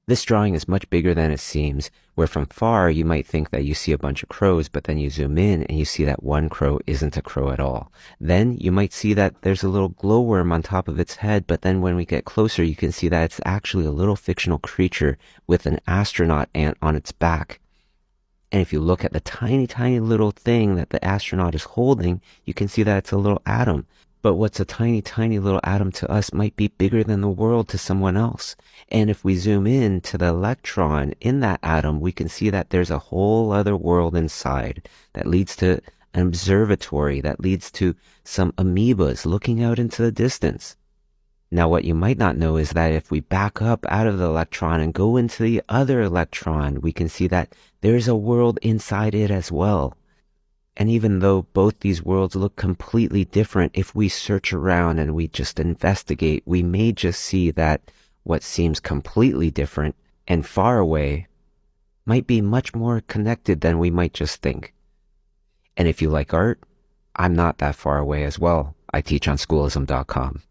This drawing is much bigger than it seems, where from far you might think that you see a bunch of crows, but then you zoom in and you see that one crow isn't a crow at all. Then you might see that there's a little glowworm on top of its head, but then when we get closer, you can see that it's actually a little fictional creature with an astronaut ant on its back. And if you look at the tiny, tiny little thing that the astronaut is holding, you can see that it's a little atom. But what's a tiny, tiny little atom to us might be bigger than the world to someone else. And if we zoom in to the electron in that atom, we can see that there's a whole other world inside that leads to an observatory, that leads to some amoebas looking out into the distance. Now, what you might not know is that if we back up out of the electron and go into the other electron, we can see that there's a world inside it as well. And even though both these worlds look completely different, if we search around and we just investigate, we may just see that what seems completely different and far away might be much more connected than we might just think. And if you like art, I'm not that far away as well. I teach on schoolism.com.